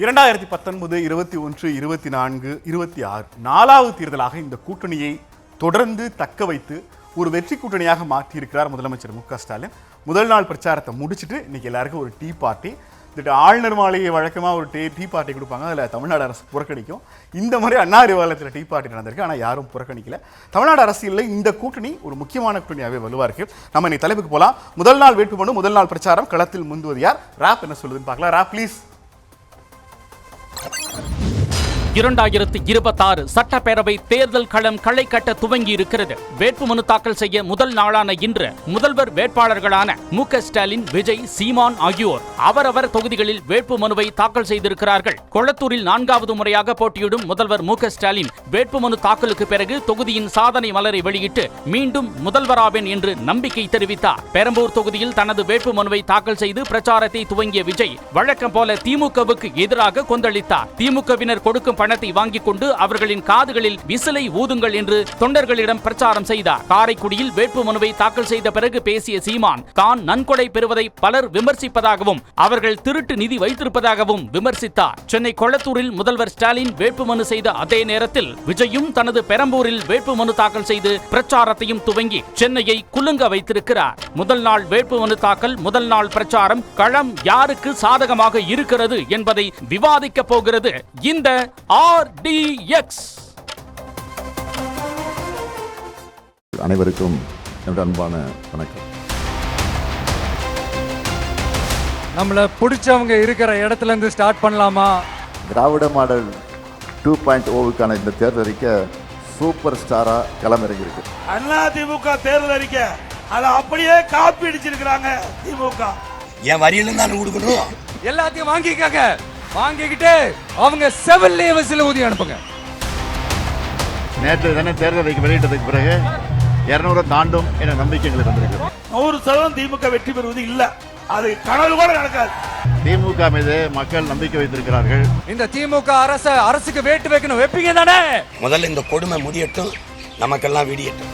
2019, 21, 24, 26 4வது தேர்தலாக இந்த கூட்டணியை தொடர்ந்து தக்க வைத்து ஒரு வெற்றி கூட்டணியாக மாற்றியிருக்கிறார் முதலமைச்சர் மு.க. ஸ்டாலின். முதல் நாள் பிரச்சாரத்தை முடிச்சுட்டு இன்னைக்கு எல்லாருக்கும் ஒரு டீ பார்ட்டி. ஆளுநர் மாளிகை வழக்கமாக ஒரு டீ பார்ட்டி கொடுப்பாங்க, அதில் தமிழ்நாடு அரசு புறக்கணிக்கும். இந்த மாதிரி அண்ணா அறிவாலயத்தில் டீ பார்ட்டி நடந்திருக்கு, ஆனால் யாரும் புறக்கணிக்கல. தமிழ்நாடு அரசியலில் இந்த கூட்டணி ஒரு முக்கியமான கூட்டணியாகவே வலுவாக இருக்கு. நம்ம இன்னைக்கு தலைப்புக்கு போகலாம். முதல் நாள் வேட்புமனு, முதல் நாள் பிரச்சாரம், களத்தில் முந்துவது யார்? ராப் என்ன சொல்லுதுன்னு பார்க்கலாம். Rap please. 2026 சட்டப்பேரவை தேர்தல் களம் களை கட்ட துவங்கி இருக்கிறது. வேட்புமனு தாக்கல் செய்ய முதல் நாளான இன்று முதல்வர் வேட்பாளர்களான மு.க. ஸ்டாலின், விஜய், சீமான் ஆகியோர் அவரவர் தொகுதிகளில் வேட்புமனுவை தாக்கல் செய்திருக்கிறார்கள். கொளத்தூரில் 4வது முறையாக போட்டியிடும் முதல்வர் மு.க. ஸ்டாலின் வேட்புமனு தாக்கலுக்கு பிறகு தொகுதியின் சாதனை மலரை வெளியிட்டு மீண்டும் முதல்வராவேன் என்று நம்பிக்கை தெரிவித்தார். பெரம்பூர் தொகுதியில் தனது வேட்புமனுவை தாக்கல் செய்து பிரச்சாரத்தை துவங்கிய விஜய் வழக்கம் போல திமுகவுக்கு எதிராக கொந்தளித்தார். திமுகவினர் கொடுக்கும் பணத்தை வாங்கிக் கொண்டு அவர்களின் காதுகளில் விசிலை ஊதுங்கள் என்று தொண்டர்களிடம் பிரச்சாரம் செய்தார். காரைக்குடியில் வேட்புமனுவை தாக்கல் செய்த பிறகு பேசிய சீமான், தான் நன்கொடை பெறுவதை பலர் விமர்சிப்பதாகவும் அவர்கள் திருட்டு நிதி வைத்திருப்பதாகவும் விமர்சித்தார். சென்னை கொளத்தூரில் முதல்வர் ஸ்டாலின் வேட்புமனு செய்த அதே நேரத்தில் விஜயும் தனது பெரம்பூரில் வேட்புமனு தாக்கல் செய்து பிரச்சாரத்தையும் துவங்கி சென்னையை குலுங்க வைத்திருக்கிறார். முதல் நாள் வேட்புமனு தாக்கல், முதல் நாள் பிரச்சாரம், களம் யாருக்கு சாதகமாக இருக்கிறது என்பதை விவாதிக்க போகிறது இந்த RDX. அனைவருக்கும் என்னோட அன்பான வணக்கம். நம்மள பிடிச்சவங்க இருக்கிற இடத்துல இருந்து ஸ்டார்ட் பண்ணலாமா? திராவிட மாடல் 2.0க்கான இந்த தேர்தல் அறிக்கை சூப்பர் ஸ்டாரா களமிறங்கி இருக்கு. அதிமுக தேர்தல் அறிக்கை அதை அப்படியே காப்பி அடிச்சிருக்காங்க திமுக. என் வரியில தான் கொடுக்கணும், எல்லாத்தையும் வாங்கிக்கங்க. வாங்கிக்கிட்டு அவங்க செவல் லேவல்ஸ்ல ஊதி அனுப்புங்க. நேற்று தானே தேர்தல் அறிக்கை வெளியிட்டதுக்கு பிறகு 200 தாண்டும் என நம்பிக்கை எங்களுக்கு வந்திருக்கு. 100% திமுக வெற்றி பெறுவது இல்ல, அது கனவு கூட நடக்காது. திமுக மீது மக்கள் நம்பிக்கை வைத்திருக்கிறார்கள். இந்த திமுக அரசுக்கு வேட்டு வைக்கணும், வைப்பீங்க தானே? முதல்ல இந்த கொடுமை முடியட்டும், நமக்கெல்லாம் விடியட்டும்.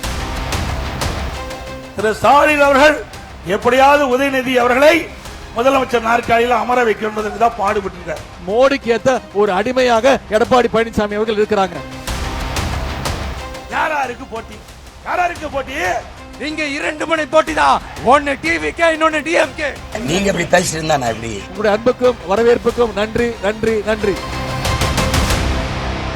திரு ஸ்டாலின் அவர்கள் எப்படியாவது உதயநிதி அவர்களை முதலமைச்சர் நாற்காலியில் அமர வைக்கணும் தான் பாடுபட்டு மோடிக்கு ஏத்த ஒரு அடிமையாக எடப்பாடி பழனிசாமி அவர்கள் இருக்கிறாங்க. யாராருக்கு போட்டி? யாராருக்கு போட்டி? நீங்க 2 மணி போட்டி தான். ஒன்னு டிவிகே, இன்னொன்னு டிஎம்கே. நீங்க இப்படி பேசிட்டு இருந்தா நான் எப்படி? உங்களுடைய அன்புக்கும் வரவேற்புக்கும் நன்றி நன்றி நன்றி.